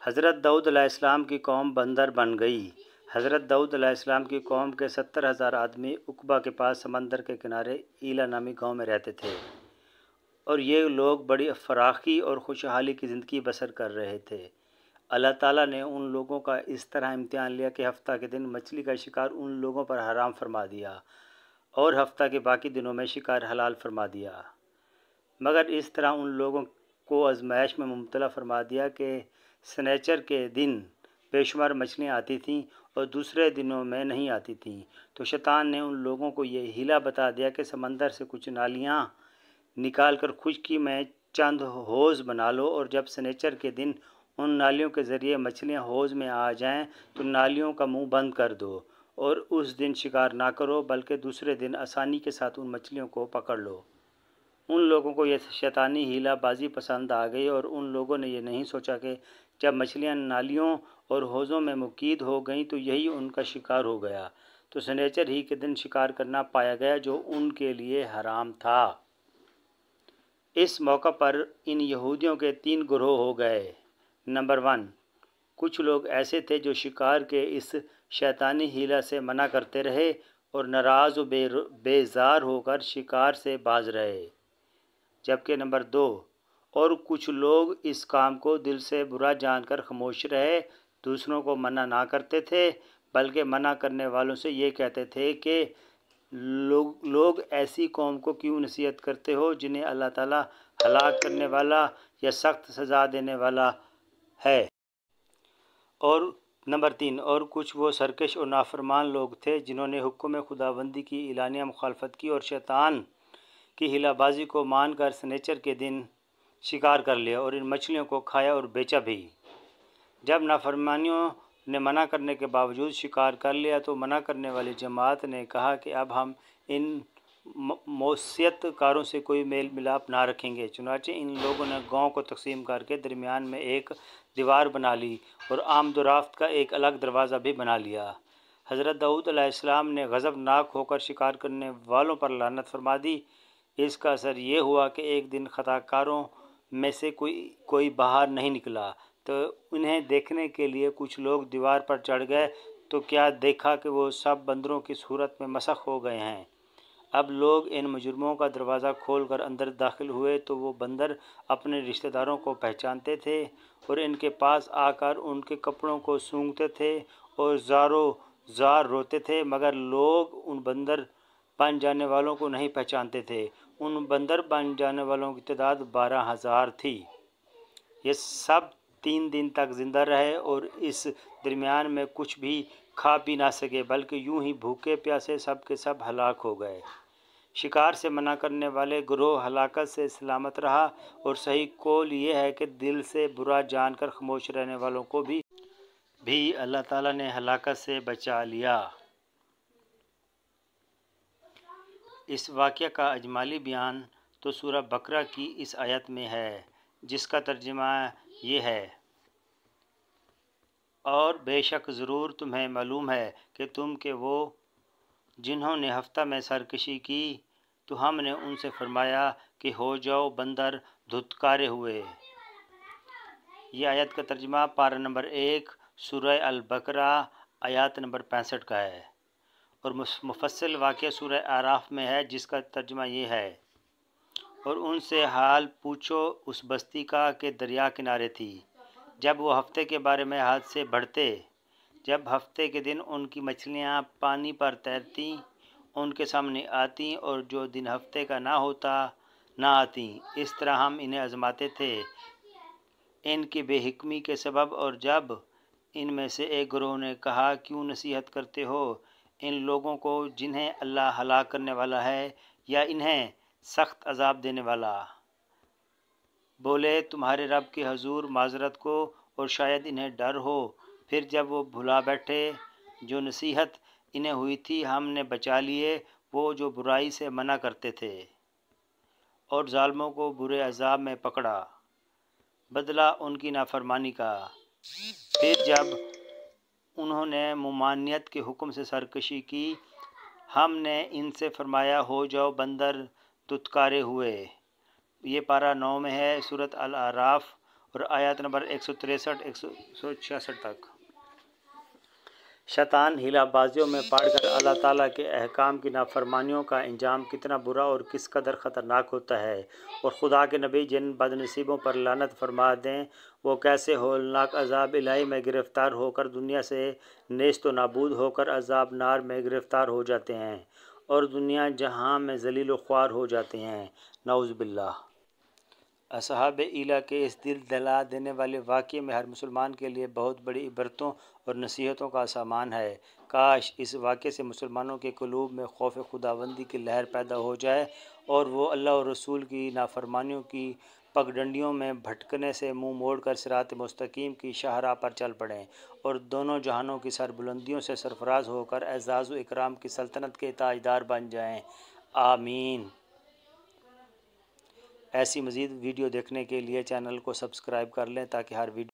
حضرت داؤد علیہ السلام کی قوم بندر بن گئی۔ حضرت داؤد علیہ السلام کی قوم کے 70,000 آدمی عقبہ کے پاس سمندر کے کنارے ایلا نامی گاؤں میں رہتے تھے، اور یہ لوگ بڑی فراخی اور خوشحالی کی زندگی بسر کر رہے تھے۔ اللہ تعالیٰ نے ان لوگوں کا اس طرح امتحان لیا کہ ہفتہ کے دن مچھلی کا شکار ان لوگوں پر حرام فرما دیا اور ہفتہ کے باقی دنوں میں شکار حلال فرما دیا، مگر اس طرح ان لوگوں کو آزمائش میں مبتلا فرما دیا کہ سنیچر کے دن بے شمار مچھلیاں آتی تھیں اور دوسرے دنوں میں نہیں آتی تھیں۔ تو شیطان نے ان لوگوں کو یہ حیلہ بتا دیا کہ سمندر سے کچھ نالیاں نکال کر خشکی میں چند حوض بنا لو، اور جب سنیچر کے دن ان نالیوں کے ذریعے مچھلیاں حوض میں آ جائیں تو نالیوں کا منہ بند کر دو، اور اس دن شکار نہ کرو بلکہ دوسرے دن آسانی کے ساتھ ان مچھلیوں کو پکڑ لو۔ ان لوگوں کو یہ شیطانی حیلہ بازی پسند آ گئی، اور ان لوگوں نے یہ نہیں سوچا کہ جب مچھلیاں نالیوں اور حوضوں میں مقید ہو گئیں تو یہی ان کا شکار ہو گیا، تو سنیچر ہی کے دن شکار کرنا پایا گیا جو ان کے لیے حرام تھا۔ اس موقع پر ان یہودیوں کے 3 گروہ ہو گئے۔ نمبر 1، کچھ لوگ ایسے تھے جو شکار کے اس شیطانی حیلہ سے منع کرتے رہے اور ناراض و بیزار ہو کر شکار سے باز رہے، جبکہ نمبر 2، اور کچھ لوگ اس کام کو دل سے برا جان کر خاموش رہے، دوسروں کو منع نہ کرتے تھے بلکہ منع کرنے والوں سے یہ کہتے تھے کہ لوگ ایسی قوم کو کیوں نصیحت کرتے ہو جنہیں اللہ تعالیٰ ہلاک کرنے والا یا سخت سزا دینے والا ہے۔ اور نمبر 3، اور کچھ وہ سرکش اور نافرمان لوگ تھے جنہوں نے حکم خداوندی کی اعلانیہ مخالفت کی اور شیطان کی حیلہ بازی کو مان کر سنیچر کے دن شکار کر لیا اور ان مچھلیوں کو کھایا اور بیچا بھی۔ جب نافرمانیوں نے منع کرنے کے باوجود شکار کر لیا تو منع کرنے والی جماعت نے کہا کہ اب ہم ان معصیت کاروں سے کوئی میل ملاپ نہ رکھیں گے، چنانچہ ان لوگوں نے گاؤں کو تقسیم کر کے درمیان میں ایک دیوار بنا لی اور آمد و رفت کا ایک الگ دروازہ بھی بنا لیا۔ حضرت داؤد علیہ السلام نے غضبناک ہو کر شکار کرنے والوں پر لعنت فرما دی۔ اس کا اثر یہ ہوا کہ ایک دن خطا کاروں میں سے کوئی باہر نہیں نکلا، تو انہیں دیکھنے کے لیے کچھ لوگ دیوار پر چڑھ گئے تو کیا دیکھا کہ وہ سب بندروں کی صورت میں مسخ ہو گئے ہیں۔ اب لوگ ان مجرموں کا دروازہ کھول کر اندر داخل ہوئے تو وہ بندر اپنے رشتہ داروں کو پہچانتے تھے اور ان کے پاس آ کر ان کے کپڑوں کو سونگھتے تھے اور زاروں زار روتے تھے، مگر لوگ ان بندر بن جانے والوں کو نہیں پہچانتے تھے۔ ان بندر بن جانے والوں کی تعداد 12,000 تھی۔ یہ سب 3 دن تک زندہ رہے اور اس درمیان میں کچھ بھی کھا پی نہ سکے، بلکہ یوں ہی بھوکے پیاسے سب کے سب ہلاک ہو گئے۔ شکار سے منع کرنے والے گروہ ہلاکت سے سلامت رہا، اور صحیح قول یہ ہے کہ دل سے برا جان کر خاموش رہنے والوں کو بھی اللہ تعالیٰ نے ہلاکت سے بچا لیا۔ اس واقعہ کا اجمالی بیان تو سورہ بقرہ کی اس آیت میں ہے، جس کا ترجمہ یہ ہے: اور بے شک ضرور تمہیں معلوم ہے کہ وہ جنہوں نے ہفتہ میں سرکشی کی تو ہم نے ان سے فرمایا کہ ہو جاؤ بندر دھتکارے ہوئے۔ یہ آیت کا ترجمہ پارہ نمبر 1 سورہ البقرہ آیات نمبر 65 کا ہے، اور مفصل واقعہ سورہ اعراف میں ہے، جس کا ترجمہ یہ ہے: اور ان سے حال پوچھو اس بستی کا کہ دریا کنارے تھی، جب وہ ہفتے کے بارے میں حد سے بڑھتے، جب ہفتے کے دن ان کی مچھلیاں پانی پر تیرتیں، ان کے سامنے آتیں، اور جو دن ہفتے کا نہ ہوتا نہ آتیں۔ اس طرح ہم انہیں آزماتے تھے ان کی بے حکمی کے سبب۔ اور جب ان میں سے ایک گروہ نے کہا کیوں نصیحت کرتے ہو ان لوگوں کو جنہیں اللہ ہلاک کرنے والا ہے یا انہیں سخت عذاب دینے والا، بولے تمہارے رب کے حضور معذرت کو اور شاید انہیں ڈر ہو۔ پھر جب وہ بھلا بیٹھے جو نصیحت انہیں ہوئی تھی ہم نے بچا لیے، وہ جو برائی سے منع کرتے تھے، اور ظالموں کو برے عذاب میں پکڑا، بدلہ ان کی نافرمانی کا۔ پھر جب انہوں نے ممانعت کے حکم سے سرکشی کی ہم نے ان سے فرمایا ہو جاؤ بندر دھتکارے ہوئے۔ یہ پارہ 9 میں ہے، سورۃ الاعراف، اور آیات نمبر 163 166 تک۔ شیطان ہیلا بازیوں میں پڑ کر اللہ تعالیٰ کے احکام کی نافرمانیوں کا انجام کتنا برا اور کس قدر خطرناک ہوتا ہے، اور خدا کے نبی جن بد نصیبوں پر لعنت فرما دیں وہ کیسے ہولناک عذاب الہی میں گرفتار ہو کر دنیا سے نیست و نابود ہو کر عذاب نار میں گرفتار ہو جاتے ہیں اور دنیا جہاں میں ذلیل و خوار ہو جاتے ہیں، نعوذ باللہ۔ اصحاب ایلا کے اس دل دہلا دینے والے واقعے میں ہر مسلمان کے لیے بہت بڑی عبرتوں اور نصیحتوں کا سامان ہے۔ کاش اس واقعے سے مسلمانوں کے قلوب میں خوف خداوندی کی لہر پیدا ہو جائے اور وہ اللہ اور رسول کی نافرمانیوں کی پگڈنڈیوں میں بھٹکنے سے منہ موڑ کر صراط مستقیم کی شاہراہ پر چل پڑیں اور دونوں جہانوں کی سربلندیوں سے سرفراز ہو کر اعزاز و اکرام کی سلطنت کے تاجدار بن جائیں، آمین۔ ایسی مزید ویڈیو دیکھنے کے لیے چینل کو سبسکرائب کر لیں تاکہ ہر ویڈیو